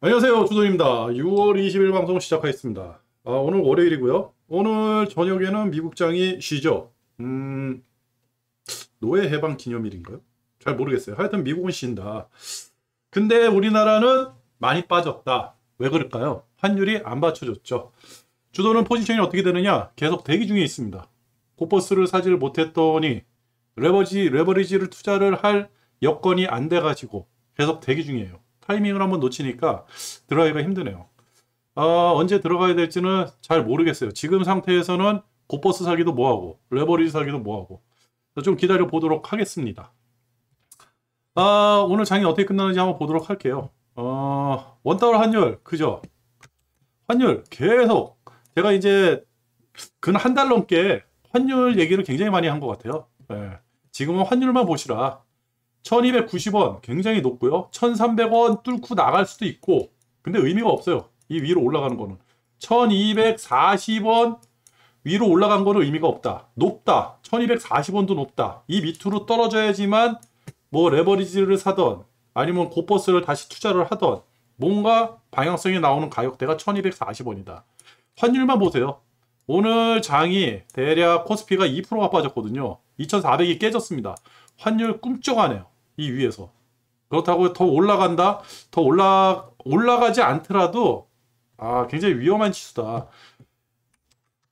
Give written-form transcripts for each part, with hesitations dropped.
안녕하세요, 주도입니다. 6월 20일 방송 시작하겠습니다. 오늘 월요일이고요. 오늘 저녁에는 미국장이 쉬죠. 노예 해방 기념일인가요? 잘 모르겠어요. 하여튼 미국은 쉰다. 근데 우리나라는 많이 빠졌다. 왜 그럴까요? 환율이 안 받쳐줬죠. 주도는 포지션이 어떻게 되느냐? 계속 대기 중에 있습니다. 코퍼스를 사지를 못했더니 레버리지를 투자를 할 여건이 안 돼가지고 계속 대기 중이에요. 타이밍을 한번 놓치니까 들어가기가 힘드네요. 언제 들어가야 될지는 잘 모르겠어요. 지금 상태에서는 고버스 사기도 뭐하고 레버리지 사기도 뭐하고 좀 기다려 보도록 하겠습니다. 오늘 장이 어떻게 끝나는지 한번 보도록 할게요. 원달러 환율 그죠? 환율 계속 제가 이제 근 한 달 넘게 환율 얘기를 굉장히 많이 한 것 같아요. 지금은 환율만 보시라. 1290원 굉장히 높고요. 1300원 뚫고 나갈 수도 있고 근데 의미가 없어요. 이 위로 올라가는 거는 1240원 위로 올라간 거는 의미가 없다. 높다. 1240원도 높다. 이 밑으로 떨어져야지만 뭐 레버리지를 사던 아니면 고버스를 다시 투자를 하던 뭔가 방향성이 나오는 가격대가 1240원이다. 환율만 보세요. 오늘 장이 대략 코스피가 2%가 빠졌거든요. 2400이 깨졌습니다. 환율 꿈쩍 안 해요. 이 위에서. 그렇다고 더 올라간다? 더 올라가지 않더라도 굉장히 위험한 지수다.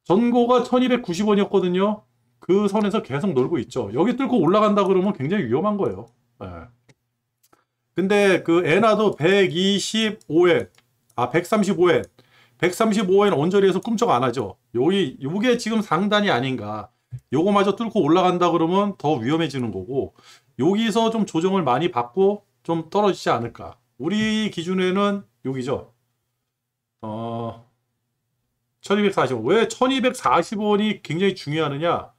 전고가 1290원이었거든요. 그 선에서 계속 놀고 있죠. 여기 뚫고 올라간다 그러면 굉장히 위험한 거예요. 근데 그 엔화도 125엔, 135엔, 135엔 언저리에서 꿈쩍 안 하죠. 요게 지금 상단이 아닌가. 요거마저 뚫고 올라간다 그러면 더 위험해지는 거고, 여기서 좀 조정을 많이 받고 좀 떨어지지 않을까. 우리 기준에는 여기죠. 1240원. 왜 1240원이 굉장히 중요하느냐?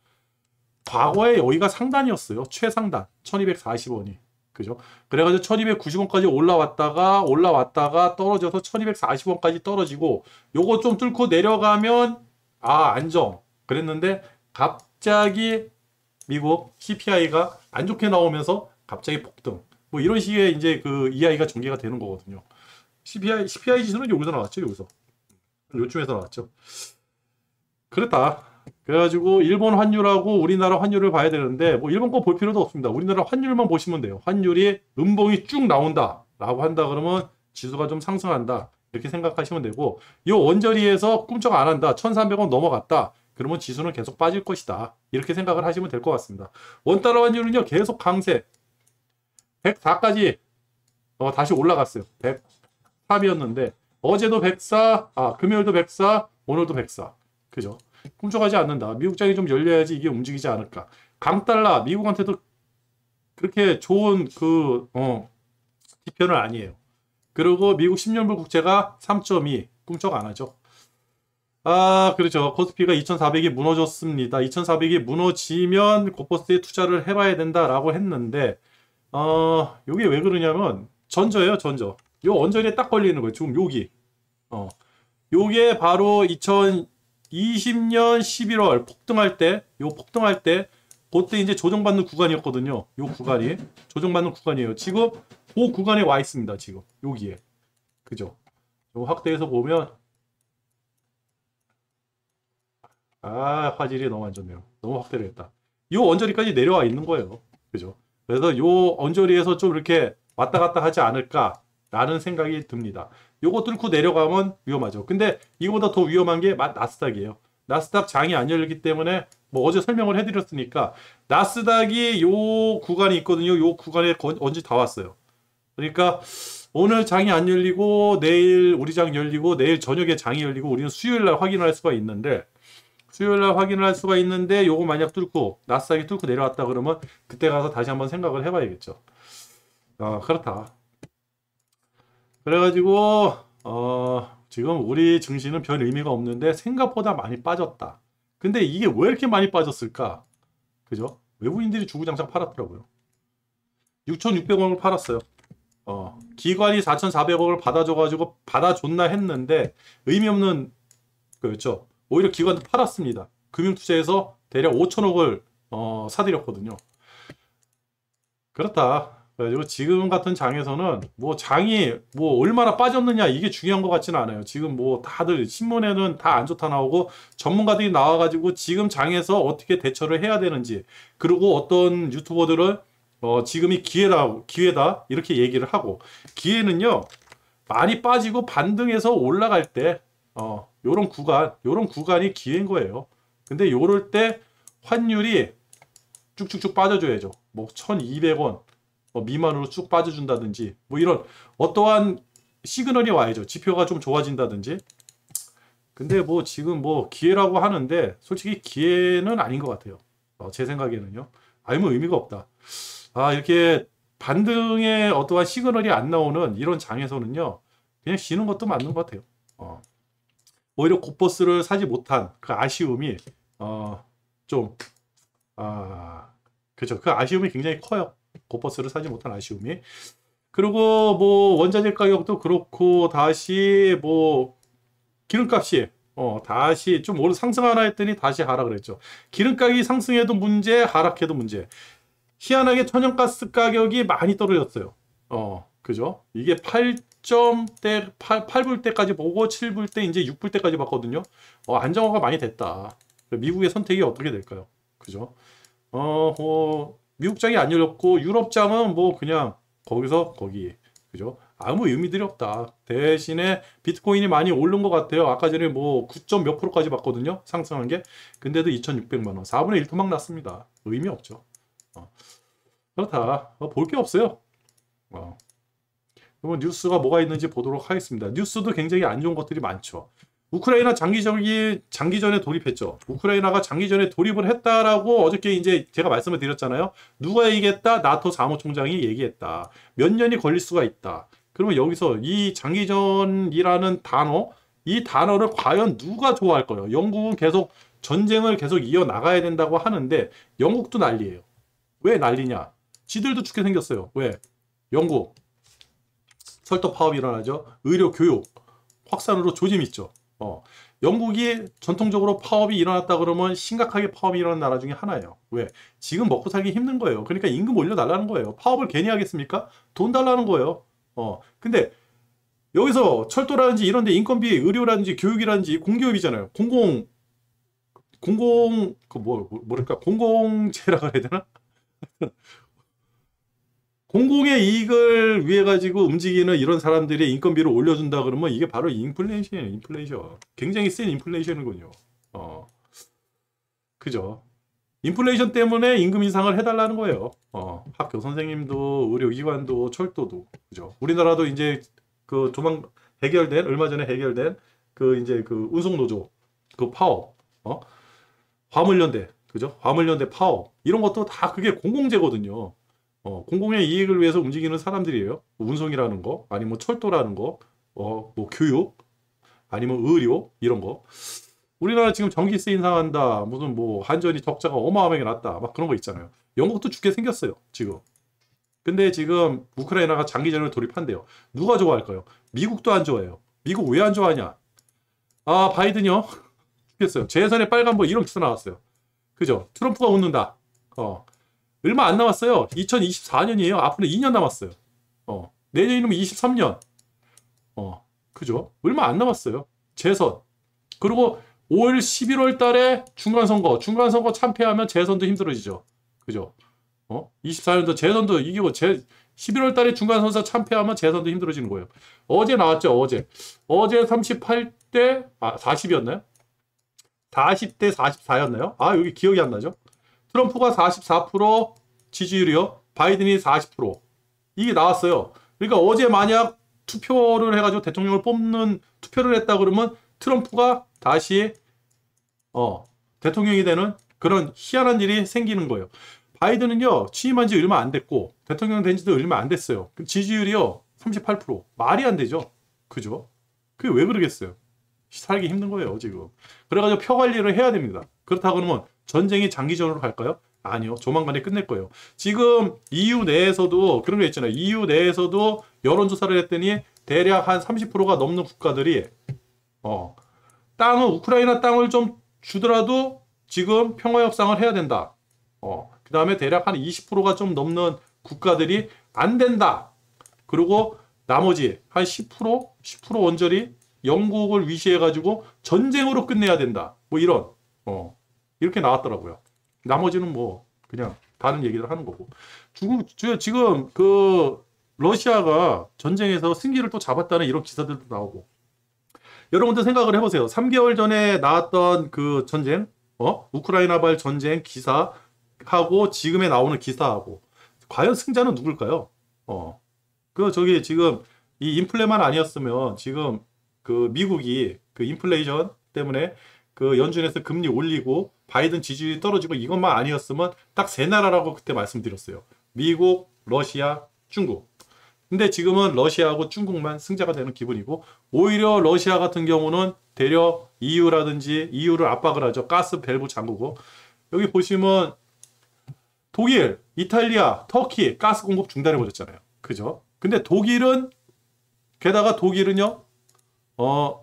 과거에 여기가 상단이었어요. 최상단. 1240원이. 그죠? 그래가지고 1290원까지 올라왔다가 떨어져서 1240원까지 떨어지고 요거 좀 뚫고 내려가면 안정. 그랬는데 갑자기 미국 CPI가 안 좋게 나오면서 갑자기 폭등. 뭐 이런 식의 이제 그 EI가 전개가 되는 거거든요. CPI 지수는 여기서 나왔죠, 여기서. 요쯤에서 나왔죠. 그랬다. 그래가지고 일본 환율하고 우리나라 환율을 봐야 되는데 뭐 일본 거 볼 필요도 없습니다. 우리나라 환율만 보시면 돼요. 환율이 음봉이 쭉 나온다 라고 한다 그러면 지수가 좀 상승한다 이렇게 생각하시면 되고, 이 원저리에서 꿈쩍 안 한다, 1300원 넘어갔다 그러면 지수는 계속 빠질 것이다 이렇게 생각을 하시면 될 것 같습니다. 원달러 환율은요 계속 강세. 104까지 다시 올라갔어요. 103이었는데 어제도 104, 금요일도 104, 오늘도 104. 그죠? 꿈쩍하지 않는다. 미국장이 좀 열려야지 이게 움직이지 않을까. 강달러, 미국한테도 그렇게 좋은 지표는 아니에요. 그리고 미국 10년물 국채가 3.2, 꿈쩍 안 하죠. 그렇죠. 코스피가 2400이 무너졌습니다. 2400이 무너지면 고퍼스에 투자를 해봐야 된다라고 했는데, 요게 왜 그러냐면, 전저예요, 전저. 요 언저리에 딱 걸리는 거예요. 지금 여기. 요게 바로 2020년 11월 폭등할 때, 그때 이제 조정받는 구간이었거든요. 요 구간이. 조정받는 구간이에요. 지금 그 구간에 와 있습니다. 지금. 여기에. 그죠? 요 확대해서 보면, 화질이 너무 안 좋네요. 너무 확대를 했다. 요 언저리까지 내려와 있는 거예요. 그죠? 그래서 요 언저리에서 좀 이렇게 왔다 갔다 하지 않을까라는 생각이 듭니다. 요거 뚫고 내려가면 위험하죠. 근데 이거보다 더 위험한 게 나스닥이에요. 나스닥 장이 안 열리기 때문에 뭐 어제 설명을 해드렸으니까 나스닥이 요 구간이 있거든요. 요 구간에 언제 다 왔어요. 그러니까 오늘 장이 안 열리고 내일 우리 장 열리고 내일 저녁에 장이 열리고 우리는 수요일날 확인을 할 수가 있는데, 요거 만약 뚫고 나스닥이 뚫고 내려왔다 그러면 그때 가서 다시 한번 생각을 해봐야겠죠. 그렇다. 그래가지고 지금 우리 증시는 별 의미가 없는데 생각보다 많이 빠졌다. 근데 이게 왜 이렇게 많이 빠졌을까? 그죠? 외국인들이 주구장창 팔았더라고요. 6,600원을 팔았어요. 기관이 4,400억을 받아줘가지고 받아줬나 했는데 의미 없는 거였죠. 오히려 기관도 팔았습니다. 금융투자에서 대략 5천억을 사들였거든요. 그렇다. 그래가지고 지금 같은 장에서는 뭐 장이 뭐 얼마나 빠졌느냐 이게 중요한 것 같지는 않아요. 지금 뭐 다들 신문에는 다 안 좋다 나오고 전문가들이 나와가지고 지금 장에서 어떻게 대처를 해야 되는지, 그리고 어떤 유튜버들은 지금이 기회다 이렇게 얘기를 하고, 기회는요 많이 빠지고 반등해서 올라갈 때 요런 구간이 기회인 거예요. 근데 요럴 때 환율이 쭉쭉쭉 빠져줘야죠. 뭐 1200원 미만으로 쭉 빠져준다든지, 뭐 이런 어떠한 시그널이 와야죠. 지표가 좀 좋아진다든지. 근데 뭐 지금 뭐 기회라고 하는데 솔직히 기회는 아닌 것 같아요. 제 생각에는요. 아니면 의미가 없다. 이렇게 반등의 어떠한 시그널이 안 나오는 이런 장에서는요, 그냥 쉬는 것도 맞는 것 같아요. 오히려 곱버스를 사지 못한 그 아쉬움이 좀 그죠. 그 아쉬움이 굉장히 커요. 곱버스를 사지 못한 아쉬움이. 그리고 뭐 원자재 가격도 그렇고, 다시 뭐 기름값이 다시 좀 오늘 상승하나 했더니 다시 하락을 했죠. 기름값이 상승해도 문제, 하락해도 문제. 희한하게 천연가스 가격이 많이 떨어졌어요. 그죠? 이게 8불 때까지 보고 7불 때 이제 6불 때까지 봤거든요. 안정화가 많이 됐다. 미국의 선택이 어떻게 될까요? 그죠? 미국 장이 안 열렸고 유럽 장은 뭐 그냥 거기서 거기. 그죠? 아무 의미들이 없다. 대신에 비트코인이 많이 오른 것 같아요. 아까 전에 뭐 9점 몇 프로까지 봤거든요. 상승한 게. 근데도 2,600만 원. 4분의 1 토막 났습니다. 의미 없죠. 그렇다. 볼 게 없어요. 그러면 뉴스가 뭐가 있는지 보도록 하겠습니다. 뉴스도 굉장히 안 좋은 것들이 많죠. 우크라이나 장기전에 돌입했죠. 우크라이나가 장기전에 돌입을 했다라고 어저께 이제 제가 말씀을 드렸잖아요. 누가 얘기했다? 나토 사무총장이 얘기했다. 몇 년이 걸릴 수가 있다. 그러면 여기서 이 장기전이라는 단어, 이 단어를 과연 누가 좋아할까요? 영국은 계속 전쟁을 계속 이어나가야 된다고 하는데 영국도 난리예요. 왜 난리냐? 지들도 죽게 생겼어요. 왜? 영국 철도 파업이 일어나죠. 의료, 교육 확산으로 조짐 있죠. 영국이 전통적으로 파업이 일어났다 그러면 심각하게 파업이 일어난 나라 중에 하나예요. 왜? 지금 먹고 살기 힘든 거예요. 그러니까 임금 올려달라는 거예요. 파업을 괜히 하겠습니까? 돈 달라는 거예요. 근데 여기서 철도라든지 이런 데 인건비, 의료라든지 교육이라든지 공기업이잖아요. 공공재라고 해야 되나? 공공의 이익을 위해 가지고 움직이는 이런 사람들이 인건비를 올려준다 그러면 이게 바로 인플레이션이에요. 인플레이션. 굉장히 센 인플레이션이군요. 그죠. 인플레이션 때문에 임금 인상을 해달라는 거예요. 학교 선생님도, 의료기관도, 철도도. 그죠. 우리나라도 이제 그 얼마 전에 해결된 그 이제 그 운송노조 그 파업, 화물연대, 그죠. 화물연대 파업. 이런 것도 다 그게 공공재거든요. 공공의 이익을 위해서 움직이는 사람들이에요. 운송이라는 거, 아니면 철도라는 거, 뭐 교육, 아니면 의료 이런 거. 우리나라 지금 전기세 인상한다, 무슨 뭐 한전이 적자가 어마어마하게 났다, 막 그런 거 있잖아요. 영국도 죽게 생겼어요 지금. 근데 지금 우크라이나가 장기전을 돌입한대요. 누가 좋아할까요? 미국도 안 좋아해요. 미국 왜 안 좋아하냐? 바이든요 죽겠어요. 재선의 빨간불 이런 기사 나왔어요. 그죠? 트럼프가 웃는다. 얼마 안 남았어요. 2024년이에요. 앞으로 2년 남았어요. 내년이면 23년. 그죠? 얼마 안 남았어요. 재선. 그리고 올 11월 달에 중간선거. 중간선거 참패하면 재선도 힘들어지죠. 그죠? 24년도 재선도 이기고 11월 달에 중간선거 참패하면 재선도 힘들어지는 거예요. 어제 나왔죠. 어제 38대 40이었나요? 40대 44였나요? 여기 기억이 안 나죠? 트럼프가 44% 지지율이요. 바이든이 40%. 이게 나왔어요. 그러니까 어제 만약 투표를 해가지고 대통령을 뽑는 투표를 했다 그러면 트럼프가 다시 대통령이 되는 그런 희한한 일이 생기는 거예요. 바이든은요 취임한 지 얼마 안 됐고 대통령 된 지도 얼마 안 됐어요. 지지율이요 38%. 말이 안 되죠. 그죠? 그게 왜 그러겠어요? 살기 힘든 거예요 지금. 그래가지고 표 관리를 해야 됩니다. 그렇다고 그러면 전쟁이 장기전으로 갈까요? 아니요. 조만간에 끝낼 거예요. 지금 EU 내에서도 그런 게 있잖아요. EU 내에서도 여론조사를 했더니 대략 한 30%가 넘는 국가들이 우크라이나 땅을 좀 주더라도 지금 평화협상을 해야 된다. 그 다음에 대략 한 20%가 좀 넘는 국가들이 안 된다. 그리고 나머지 한 10% 언저리 영국을 위시해가지고 전쟁으로 끝내야 된다. 뭐 이런 이렇게 나왔더라고요. 나머지는 뭐 그냥 다른 얘기를 하는 거고. 지금 그 러시아가 전쟁에서 승기를 또 잡았다는 이런 기사들도 나오고. 여러분들 생각을 해보세요. 3개월 전에 나왔던 그 전쟁, 우크라이나발 전쟁 기사하고 지금에 나오는 기사하고 과연 승자는 누굴까요? 저기 지금 이 인플레만 아니었으면 지금 그 미국이 그 인플레이션 때문에 그 연준에서 금리 올리고 바이든 지지율이 떨어지고 이것만 아니었으면 딱 세 나라라고 그때 말씀드렸어요. 미국, 러시아, 중국. 근데 지금은 러시아하고 중국만 승자가 되는 기분이고 오히려 러시아 같은 경우는 대려 EU라든지 EU를 압박을 하죠. 가스 밸브 잠그고 여기 보시면 독일, 이탈리아, 터키 가스 공급 중단해 버렸잖아요. 그죠? 근데 독일은 게다가 독일은요.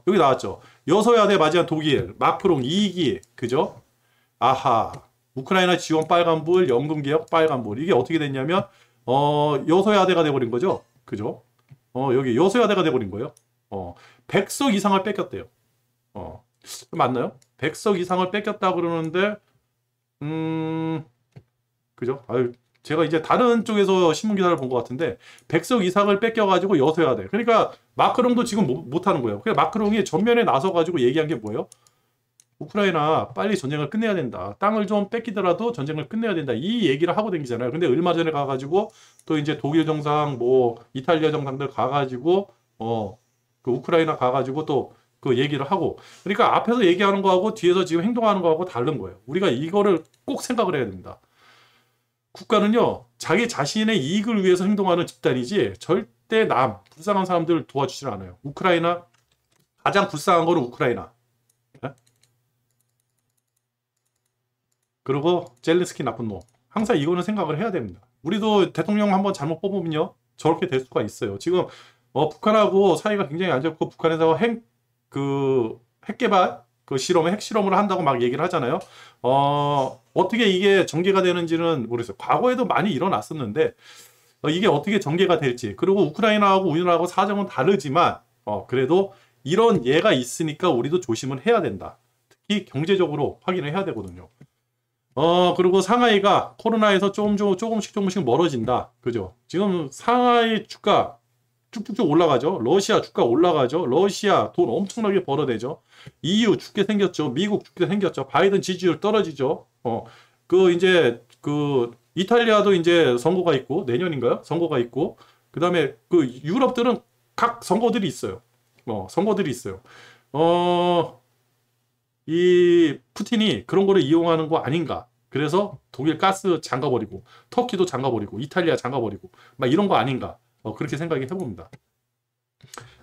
여기 나왔죠. 여소야대 맞이한 독일, 마크롱 2기. 그죠? 아하. 우크라이나 지원 빨간불, 연금개혁 빨간불. 이게 어떻게 됐냐면 여소야대가 돼버린 거죠. 그죠? 여기 여소야대가 돼버린 거예요. 100석 이상을 뺏겼대요. 맞나요? 100석 이상을 뺏겼다 그러는데 그죠? 아유, 제가 이제 다른 쪽에서 신문 기사를 본 것 같은데 100석 이상을 뺏겨가지고 여소야대. 그러니까 마크롱도 지금 못하는 거예요. 그러니까 마크롱이 전면에 나서가지고 얘기한 게 뭐예요? 우크라이나 빨리 전쟁을 끝내야 된다. 땅을 좀 뺏기더라도 전쟁을 끝내야 된다. 이 얘기를 하고 댕기잖아요. 근데 얼마 전에 가가지고 또 이제 독일 정상, 뭐 이탈리아 정상들 가가지고 그 우크라이나 가가지고 또 그 얘기를 하고. 그러니까 앞에서 얘기하는 거하고 뒤에서 지금 행동하는 거하고 다른 거예요. 우리가 이거를 꼭 생각을 해야 됩니다. 국가는요, 자기 자신의 이익을 위해서 행동하는 집단이지 절대 불쌍한 사람들을 도와주질 않아요. 우크라이나 가장 불쌍한 거는 우크라이나. 그리고 젤렌스키 나쁜 놈. 항상 이거는 생각을 해야 됩니다. 우리도 대통령 한번 잘못 뽑으면요 저렇게 될 수가 있어요. 지금 북한하고 사이가 굉장히 안 좋고 북한에서 핵개발 그 핵실험을 한다고 막 얘기를 하잖아요. 어떻게 이게 전개가 되는지는 모르겠어요. 과거에도 많이 일어났었는데 이게 어떻게 전개가 될지. 그리고 우크라이나하고 우리나라하고 사정은 다르지만 그래도 이런 예가 있으니까 우리도 조심을 해야 된다. 특히 경제적으로 확인을 해야 되거든요. 그리고 상하이가 코로나에서 조금씩 멀어진다. 그죠? 지금 상하이 주가 쭉쭉쭉 올라가죠. 러시아 주가 올라가죠. 러시아 돈 엄청나게 벌어대죠. EU 죽게 생겼죠. 미국 죽게 생겼죠. 바이든 지지율 떨어지죠. 이제 이탈리아도 이제 선거가 있고 내년인가요? 선거가 있고 그다음에 그 유럽들은 각 선거들이 있어요. 선거들이 있어요. 이 푸틴이 그런 거를 이용하는 거 아닌가. 그래서 독일 가스 잠가버리고 터키도 잠가버리고 이탈리아 잠가버리고 막 이런 거 아닌가. 그렇게 생각이 해봅니다.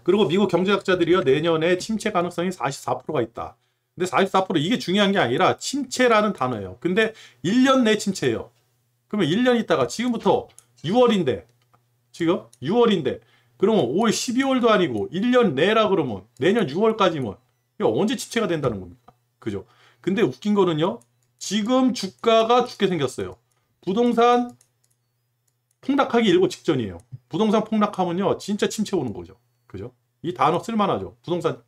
그리고 미국 경제학자들이요 내년에 침체 가능성이 44%가 있다. 근데 44% 이게 중요한 게 아니라 침체라는 단어예요. 근데 1년 내 침체예요. 그러면 1년 있다가 지금부터 6월인데 지금 6월인데 그러면 올 12월도 아니고 1년 내라 그러면 내년 6월까지면 이거 언제 침체가 된다는 겁니까? 그죠? 근데 웃긴 거는요. 지금 주가가 죽게 생겼어요. 부동산 폭락하기 일보 직전이에요. 부동산 폭락하면요. 진짜 침체 오는 거죠. 그죠? 이 단어 쓸만하죠. 부동산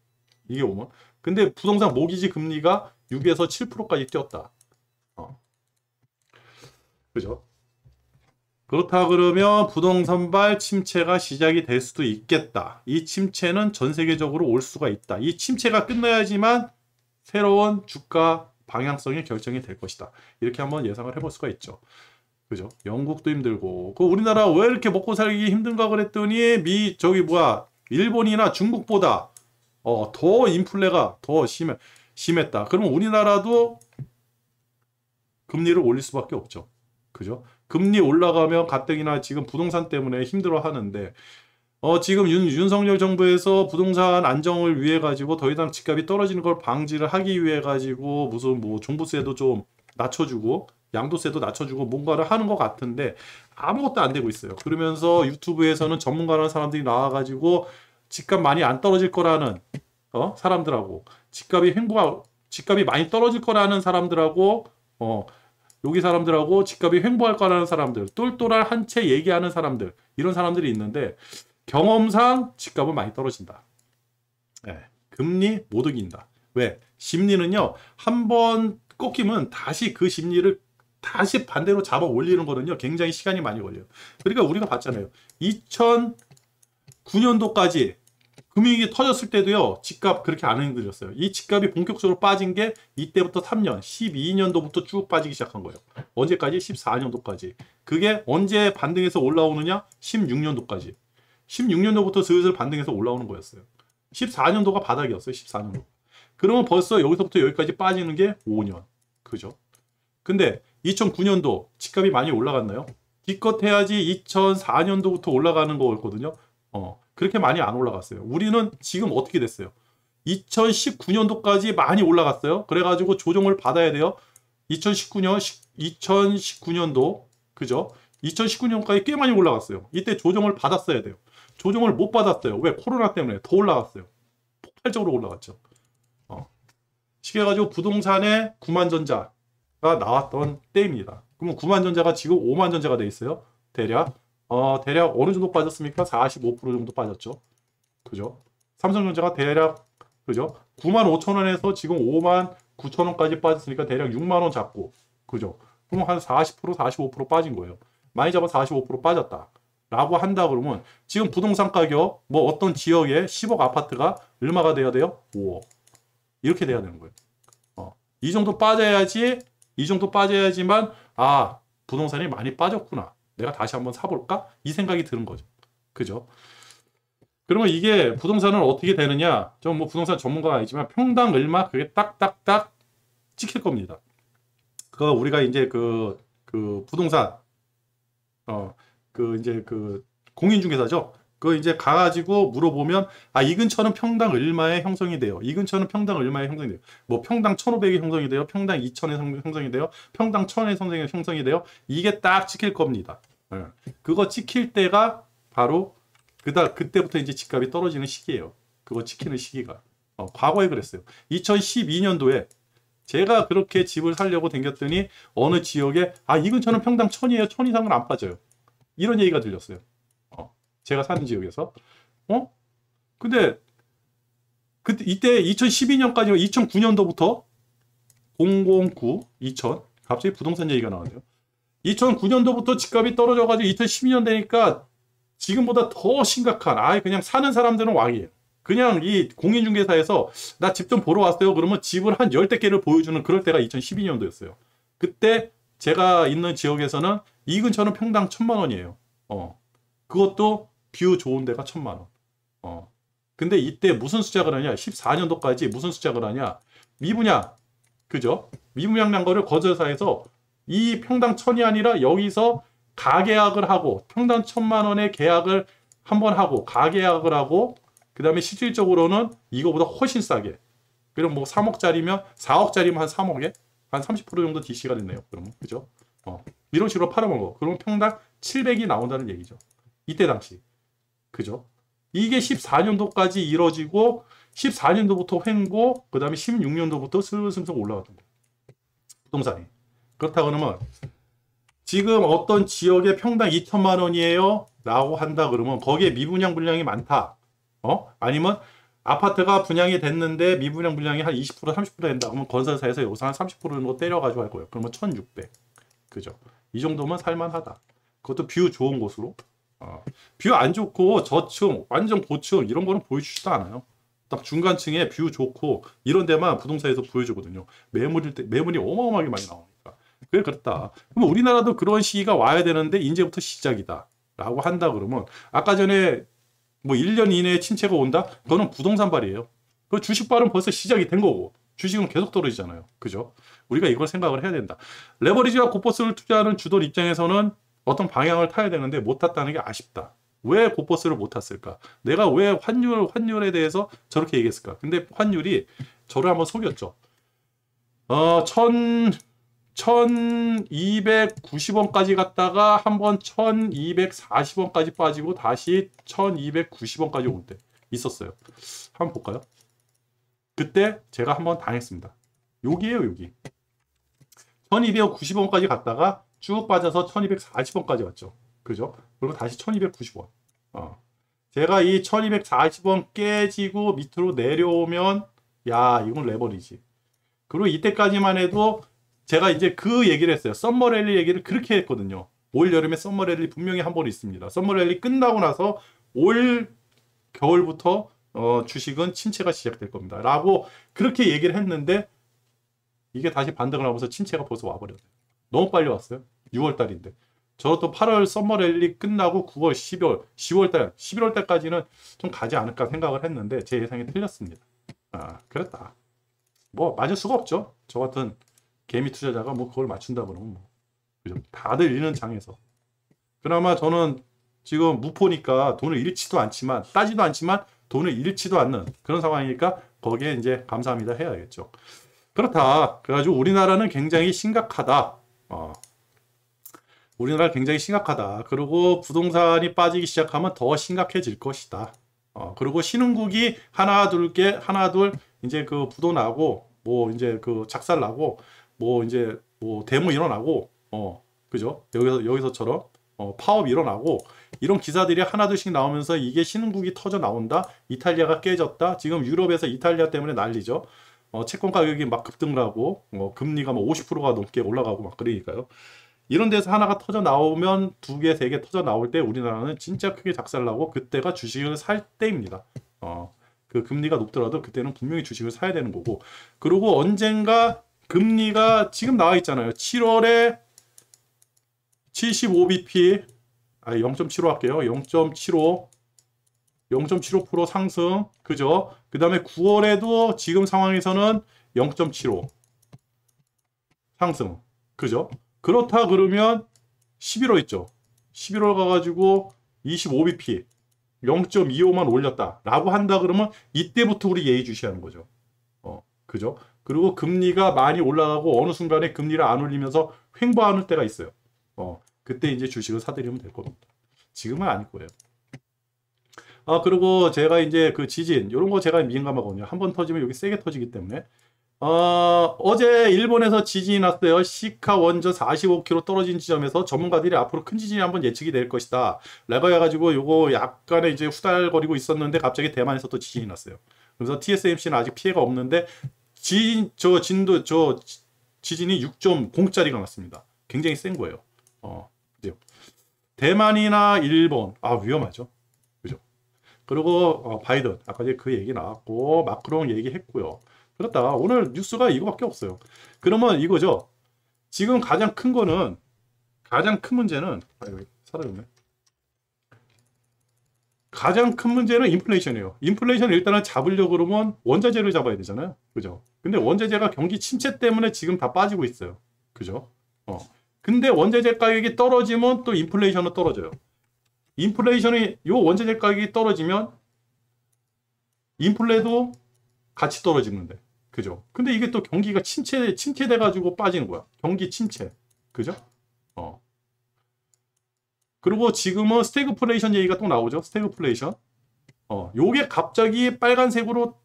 이게 오면. 근데 부동산 모기지 금리가 6에서 7%까지 뛰었다. 그죠? 그렇다 그러면 부동산발 침체가 시작이 될 수도 있겠다. 이 침체는 전 세계적으로 올 수가 있다. 이 침체가 끝나야지만 새로운 주가 방향성이 결정이 될 것이다. 이렇게 한번 예상을 해볼 수가 있죠. 그죠? 영국도 힘들고 우리나라 왜 이렇게 먹고 살기 힘든가 그랬더니 일본이나 중국보다 더 인플레가 더 심했다. 그러면 우리나라도 금리를 올릴 수밖에 없죠. 그죠? 금리 올라가면 가뜩이나 지금 부동산 때문에 힘들어 하는데 지금 윤석열 정부에서 부동산 안정을 위해 가지고 더 이상 집값이 떨어지는 걸 방지를 하기 위해 가지고 무슨 종부세도 좀 낮춰주고 양도세도 낮춰주고 뭔가를 하는 것 같은데 아무것도 안 되고 있어요. 그러면서 유튜브에서는 전문가라는 사람들이 나와가지고 집값 많이 안 떨어질 거라는 사람들하고 집값이 많이 떨어질 거라는 사람들하고 여기 사람들하고 집값이 횡보할 거라는 사람들, 똘똘한 한 채 얘기하는 사람들, 이런 사람들이 있는데 경험상 집값은 많이 떨어진다. 네, 금리 못 이긴다. 왜? 심리는요, 한번 꺾이면 다시 그 심리를 다시 반대로 잡아 올리는 거는요, 굉장히 시간이 많이 걸려요. 그러니까 우리가 봤잖아요. 2009년도까지 금융위기 터졌을 때도요, 집값 그렇게 안 흔들렸어요. 이 집값이 본격적으로 빠진 게 이때부터 3년, 12년도부터 쭉 빠지기 시작한 거예요. 언제까지? 14년도까지. 그게 언제 반등해서 올라오느냐? 16년도까지. 16년도부터 슬슬 반등해서 올라오는 거였어요. 14년도가 바닥이었어요. 14년도. 그러면 벌써 여기서부터 여기까지 빠지는 게 5년. 그죠? 근데 2009년도 집값이 많이 올라갔나요? 기껏 해야지 2004년도부터 올라가는 거였거든요. 그렇게 많이 안 올라갔어요. 우리는 지금 어떻게 됐어요? 2019년도까지 많이 올라갔어요. 그래가지고 조정을 받아야 돼요. 2019년도, 그죠? 2019년까지 꽤 많이 올라갔어요. 이때 조정을 받았어야 돼요. 조정을 못 받았어요. 왜? 코로나 때문에 더 올라갔어요. 폭발적으로 올라갔죠. 시켜가지고 부동산에 9만전자가 나왔던 때입니다. 그러면 9만전자가 지금 5만전자가 돼 있어요. 대략 어느 정도 빠졌습니까? 45% 정도 빠졌죠. 그죠? 삼성전자가 대략, 그죠? 9만 5천 원에서 지금 5만 9천 원까지 빠졌으니까 대략 6만 원 잡고, 그죠? 그럼 한 40%, 45% 빠진 거예요. 많이 잡아 45% 빠졌다. 라고 한다 그러면 지금 부동산 가격, 뭐 어떤 지역에 10억 아파트가 얼마가 돼야 돼요? 5억. 이렇게 돼야 되는 거예요. 이 정도 빠져야지만, 부동산이 많이 빠졌구나. 내가 다시 한번 사볼까? 이 생각이 드는 거죠. 그죠? 그러면 이게 부동산은 어떻게 되느냐? 좀 뭐 부동산 전문가가 아니지만 평당 얼마 그게 딱딱딱 찍힐 겁니다. 그거 우리가 이제 그 부동산 이제 공인중개사죠. 그거 이제 가가지고 물어보면 이 근처는 평당 얼마에 형성이 돼요. 이 근처는 평당 얼마에 형성이 돼요. 뭐 평당 1,500에 형성이 돼요. 평당 2,000에 형성이 돼요. 평당 1,000에 형성이 돼요. 이게 딱 찍힐 겁니다. 그거 찍힐 때가 바로 그때부터 이제 집값이 떨어지는 시기예요. 그거 찍히는 시기가. 과거에 그랬어요. 2012년도에 제가 그렇게 집을 살려고 댕겼더니 어느 지역에 이 근처는 평당 1,000이에요. 1,000 이상은 안 빠져요. 이런 얘기가 들렸어요. 제가 사는 지역에서. 근데 이때 2012년까지 2009년도부터 009, 2000 갑자기 부동산 얘기가 나왔네요. 2009년도부터 집값이 떨어져가지고 2012년 되니까 지금보다 더 심각한, 그냥 사는 사람들은 왕이에요. 그냥 이 공인중개사에서 나 집 좀 보러 왔어요. 그러면 집을 한 10대 개를 보여주는 그럴 때가 2012년도였어요. 그때 제가 있는 지역에서는 이 근처는 평당 1,000만 원이에요. 그것도 뷰 좋은 데가 1,000만 원. 근데 이때 무슨 숫자가 하냐? 14년도까지 무슨 숫자가 하냐? 미분양. 그죠? 미분양 거를 거절사에서 이 평당 1,000이 아니라 여기서 가계약을 하고 평당 1,000만 원의 계약을 한번 하고 가계약을 하고 그 다음에 실질적으로는 이거보다 훨씬 싸게. 그럼 뭐 3억짜리면 4억짜리면 한 3억에 한 30% 정도 DC가 됐네요. 그러면 그죠? 이런 식으로 팔아먹어. 그러면 평당 700이 나온다는 얘기죠. 이때 당시. 그죠? 이게 14년도까지 이뤄지고 14년도부터 횡보, 그 다음에 16년도부터 슬슬 올라갔던 거예요. 부동산이. 그렇다 그러면 지금 어떤 지역에 평당 2천만 원이에요? 라고 한다 그러면 거기에 미분양 분량이 많다. 아니면 아파트가 분양이 됐는데 미분양 분량이 한 20%, 30% 된다. 그러면 건설사에서 여기서 한 30% 정도 때려가지고 할 거예요. 그러면 1,600. 그죠? 이 정도면 살만하다. 그것도 뷰 좋은 곳으로. 뷰 안 좋고 저층, 완전 고층 이런 거는 보여주지도 않아요. 딱 중간층에 뷰 좋고 이런 데만 부동산에서 보여주거든요. 매물이 어마어마하게 많이 나오니까. 그래 그렇다. 그럼 우리나라도 그런 시기가 와야 되는데 이제부터 시작이다. 라고 한다 그러면 아까 전에 뭐 1년 이내에 침체가 온다? 그거는 부동산발이에요. 그 주식발은 벌써 시작이 된 거고 주식은 계속 떨어지잖아요. 그죠? 우리가 이걸 생각을 해야 된다. 레버리지와 고퍼스를 투자하는 주도 입장에서는 어떤 방향을 타야 되는데 못 탔다는 게 아쉽다. 왜 고퍼스를 못 탔을까? 내가 왜 환율에 대해서 저렇게 얘기했을까? 근데 환율이 저를 한번 속였죠. 1290원까지 갔다가 한번 1240원까지 빠지고 다시 1290원까지 올 때 있었어요. 한번 볼까요? 그때 제가 한번 당했습니다. 여기에요, 여기. 1290원까지 갔다가 쭉 빠져서 1240원까지 왔죠. 그죠? 그리고 다시 1290원. 제가 이 1240원 깨지고 밑으로 내려오면 야, 이건 레버리지. 그리고 이때까지만 해도 제가 이제 그 얘기를 했어요. 썸머랠리 얘기를 그렇게 했거든요. 올 여름에 썸머랠리 분명히 한 번 있습니다. 썸머랠리 끝나고 나서 올 겨울부터 주식은 침체가 시작될 겁니다. 라고 그렇게 얘기를 했는데 이게 다시 반등을 하면서 침체가 벌써 와버렸어요. 너무 빨리 왔어요. 6월 달인데. 저도 8월 썸머랠리 끝나고 9월, 10월, 10월 달, 11월 달까지는 좀 가지 않을까 생각을 했는데 제 예상이 틀렸습니다. 그랬다. 뭐 맞을 수가 없죠. 저 같은 개미 투자자가 뭐 그걸 맞춘다 그러면 뭐 그죠? 다들 잃는 장에서. 그나마 저는 지금 무포니까 돈을 잃지도 않지만 따지도 않지만 돈을 잃지도 않는 그런 상황이니까 거기에 이제 감사합니다 해야겠죠. 그렇다. 그래가지고 우리나라는 굉장히 심각하다. 우리나라 굉장히 심각하다. 그리고 부동산이 빠지기 시작하면 더 심각해질 것이다. 그리고 신흥국이 하나 둘 이제 그 부도 나고 뭐 이제 그 작살 나고 뭐 이제 뭐 데모 일어나고 그죠? 여기서처럼 파업 일어나고 이런 기사들이 하나둘씩 나오면서 이게 신흥국이 터져 나온다. 이탈리아가 깨졌다. 지금 유럽에서 이탈리아 때문에 난리죠. 채권 가격이 막 급등을 하고 금리가 뭐 50%가 넘게 올라가고 막 그러니까요. 이런 데서 하나가 터져 나오면 두 개, 세 개 터져 나올 때 우리나라는 진짜 크게 작살나고 그때가 주식을 살 때입니다. 그 금리가 높더라도 그때는 분명히 주식을 사야 되는 거고. 그리고 언젠가 금리가 지금 나와 있잖아요. 7월에 75bp 0.75 할게요. 0.75% 상승. 그죠? 그 다음에 9월에도 지금 상황에서는 0.75 상승. 그죠? 그렇다 그러면 11월 있죠. 11월 가가지고 25bp 0.25만 올렸다 라고 한다 그러면 이때부터 우리 예의주시하는 거죠. 그죠? 그리고 금리가 많이 올라가고 어느 순간에 금리를 안 올리면서 횡보하는 때가 있어요. 그때 이제 주식을 사들이면 될 겁니다. 지금은 아닐 거예요. 그리고 제가 이제 그 지진 이런 거 제가 민감하거든요. 한번 터지면 여기 세게 터지기 때문에 어제 일본에서 지진이 났어요. 시카 원전 45km 떨어진 지점에서 전문가들이 앞으로 큰 지진이 한번 예측이 될 것이다 라고 해가지고 요거 약간의 이제 후달거리고 있었는데 갑자기 대만에서 또 지진이 났어요. 그래서 TSMC는 아직 피해가 없는데 지진이 6.0짜리가 났습니다. 굉장히 센 거예요. 그죠? 대만이나 일본 위험하죠. 그죠? 그리고 바이든 아까 그 얘기 나왔고 마크롱 얘기했고요. 그렇다. 오늘 뉴스가 이거밖에 없어요. 그러면 이거죠. 지금 가장 큰 문제는 사라졌네. 가장 큰 문제는 인플레이션이에요. 인플레이션 일단은 잡으려고 그러면 원자재를 잡아야 되잖아요. 그죠? 근데 원자재가 경기 침체 때문에 지금 다 빠지고 있어요. 그죠? 근데 원자재 가격이 떨어지면 또 인플레이션은 떨어져요. 요 원자재 가격이 떨어지면 인플레도 같이 떨어지는데. 그죠? 근데 이게 또 경기가 침체돼가지고 빠지는 거야. 경기 침체. 그죠? 그리고 지금은 스태그플레이션 얘기가 또 나오죠. 스태그플레이션. 요게 갑자기 빨간색으로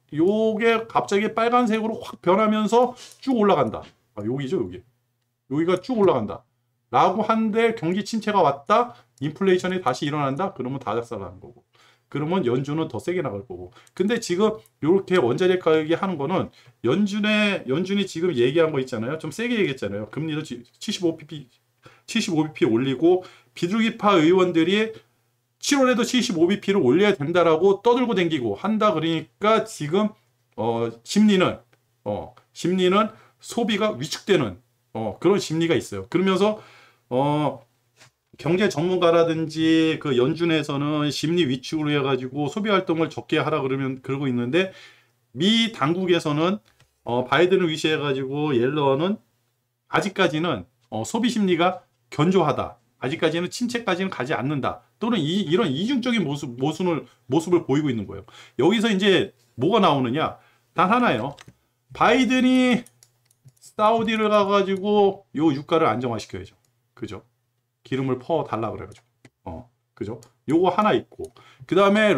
확 변하면서 쭉 올라간다. 여기죠, 여기. 여기가 쭉 올라간다. 라고 한데 경기 침체가 왔다. 인플레이션이 다시 일어난다. 그러면 다 작살나는 거고. 그러면 연준은 더 세게 나갈 거고. 근데 지금 이렇게 원자재 가격이 하는 거는 연준이 지금 얘기한 거 있잖아요. 좀 세게 얘기했잖아요. 금리도 75bp 올리고 비둘기파 의원들이 7월에도 75bp를 올려야 된다라고 떠들고 댕기고 한다 그러니까 지금 심리는 소비가 위축되는 그런 심리가 있어요. 그러면서 경제 전문가라든지 그 연준에서는 심리 위축으로 해가지고 소비 활동을 적게 하라 그러고 있는데 미 당국에서는 바이든을 위시해가지고 옐런은 아직까지는 소비 심리가 견조하다. 아직까지는 침체까지는 가지 않는다. 또는 이런 이중적인 모습을 보이고 있는 거예요. 여기서 이제 뭐가 나오느냐? 단 하나예요. 바이든이 사우디를 가가지고 요 유가를 안정화시켜야죠. 그죠? 기름을 퍼달라 그래가지고. 그죠? 요거 하나 있고. 그 다음에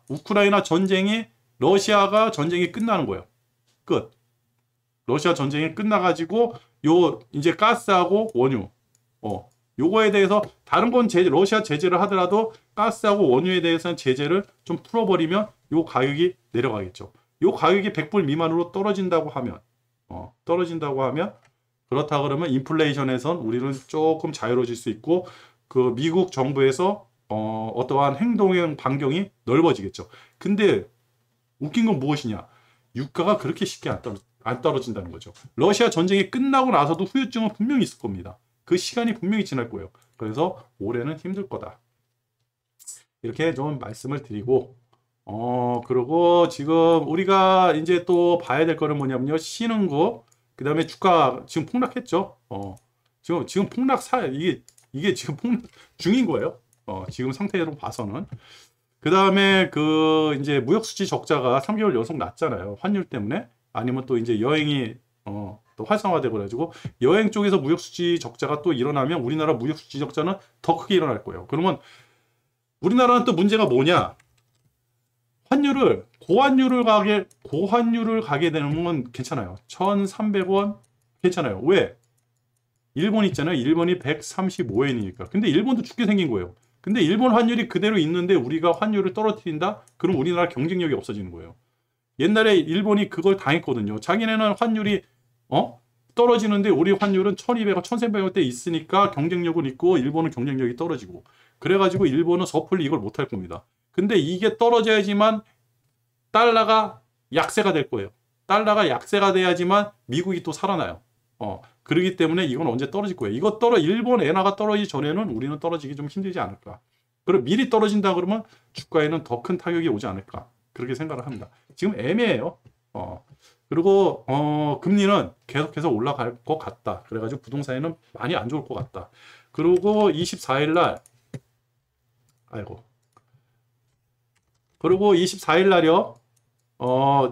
우크라이나 러시아가 전쟁이 끝나는 거예요. 끝. 러시아 전쟁이 끝나가지고 요 이제 가스하고 원유 요거에 대해서 다른 건 러시아 제재를 하더라도 가스하고 원유에 대해서는 제재를 좀 풀어버리면 요 가격이 내려가겠죠. 요 가격이 100불 미만으로 떨어진다고 하면 그렇다 그러면 인플레이션에선 우리는 조금 자유로워질 수 있고 그 미국 정부에서 어떠한 행동의 반경이 넓어지겠죠. 근데 웃긴 건 무엇이냐? 유가가 그렇게 쉽게 안 떨어진다는 거죠. 러시아 전쟁이 끝나고 나서도 후유증은 분명히 있을 겁니다. 그 시간이 분명히 지날 거예요. 그래서 올해는 힘들 거다. 이렇게 좀 말씀을 드리고 그리고 지금 우리가 이제 또 봐야 될 거는 뭐냐면요. 신흥국, 그 다음에 주가 지금 폭락했죠. 지금 이게 지금 폭락 중인 거예요. 지금 상태로 봐서는. 그 다음에 그 이제 무역수지 적자가 3개월 연속 났잖아요. 환율 때문에. 아니면 또 이제 여행이 또 활성화되고 그래가지고 여행 쪽에서 무역수지 적자가 또 일어나면 우리나라 무역수지 적자는 더 크게 일어날 거예요. 그러면 우리나라는 또 문제가 뭐냐? 고환율을 가게 되는 건 괜찮아요. 1,300원 괜찮아요. 왜? 일본 있잖아요. 일본이 135엔이니까. 근데 일본도 죽게 생긴 거예요. 근데 일본 환율이 그대로 있는데 우리가 환율을 떨어뜨린다? 그럼 우리나라 경쟁력이 없어지는 거예요. 옛날에 일본이 그걸 당했거든요. 자기네는 환율이 떨어지는데 우리 환율은 1,200원, 1,300원대 있으니까 경쟁력은 있고 일본은 경쟁력이 떨어지고 그래가지고 일본은 섣불리 이걸 못할 겁니다. 근데 이게 떨어져야지만 달러가 약세가 될 거예요. 달러가 약세가 돼야지만 미국이 또 살아나요. 그러기 때문에 이건 언제 떨어질 거예요. 일본 엔화가 떨어지기 전에는 우리는 떨어지기 좀 힘들지 않을까. 그리고 미리 떨어진다 그러면 주가에는 더 큰 타격이 오지 않을까. 그렇게 생각을 합니다. 지금 애매해요. 그리고 금리는 계속해서 올라갈 것 같다. 그래가지고 부동산에는 많이 안 좋을 것 같다. 그리고 24일 날 그리고 24일 날이요.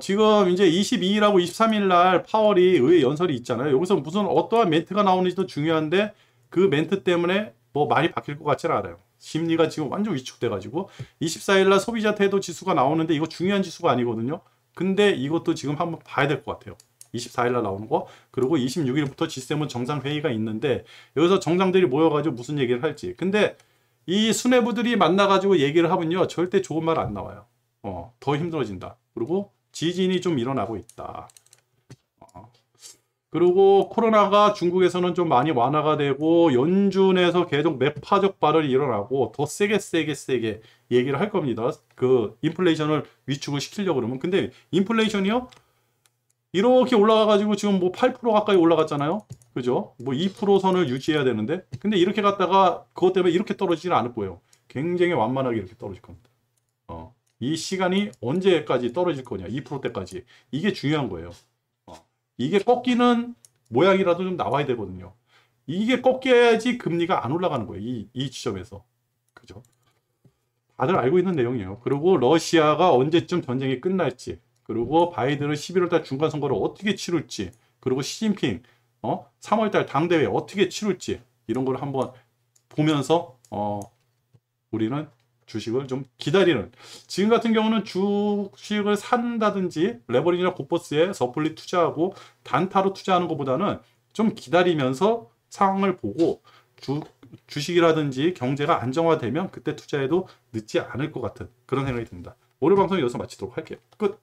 지금 이제 22일하고 23일 날 파월이 의회 연설이 있잖아요. 여기서 무슨 어떠한 멘트가 나오는지도 중요한데 그 멘트 때문에 뭐 많이 바뀔 것 같지는 않아요. 심리가 지금 완전 위축돼가지고 24일 날 소비자 태도 지수가 나오는데 이거 중요한 지수가 아니거든요. 근데 이것도 지금 한번 봐야 될 것 같아요. 24일 날 나오는 거. 그리고 26일부터 G7 정상회의가 있는데 여기서 정상들이 모여가지고 무슨 얘기를 할지. 근데 이 수뇌부들이 만나가지고 얘기를 하면요. 절대 좋은 말 안 나와요. 더 힘들어진다. 그리고 지진이 좀 일어나고 있다. 그리고 코로나가 중국에서는 좀 많이 완화가 되고 연준에서 계속 매파적 발언이 일어나고 더 세게 얘기를 할 겁니다. 그 인플레이션을 위축을 시키려고 그러면. 근데 인플레이션이요? 이렇게 올라가가지고 지금 뭐 8% 가까이 올라갔잖아요. 그죠? 뭐 2% 선을 유지해야 되는데. 근데 이렇게 갔다가 그것 때문에 이렇게 떨어지지는 않을 거예요. 굉장히 완만하게 이렇게 떨어질 겁니다. 이 시간이 언제까지 떨어질 거냐. 2%대까지. 이게 중요한 거예요. 이게 꺾이는 모양이라도 좀 나와야 되거든요. 이게 꺾여야지 금리가 안 올라가는 거예요. 이 지점에서. 그죠? 다들 알고 있는 내용이에요. 그리고 러시아가 언제쯤 전쟁이 끝날지, 그리고 바이든은 11월달 중간선거를 어떻게 치룰지, 그리고 시진핑 3월달 당대회 어떻게 치룰지 이런 걸 한번 보면서 우리는 주식을 좀 기다리는, 지금 같은 경우는 주식을 산다든지 레버리지나 고퍼스에 섣불리 투자하고 단타로 투자하는 것보다는 좀 기다리면서 상황을 보고 주식이라든지 경제가 안정화되면 그때 투자해도 늦지 않을 것 같은 그런 생각이 듭니다. 오늘 방송 여기서 마치도록 할게요. 끝.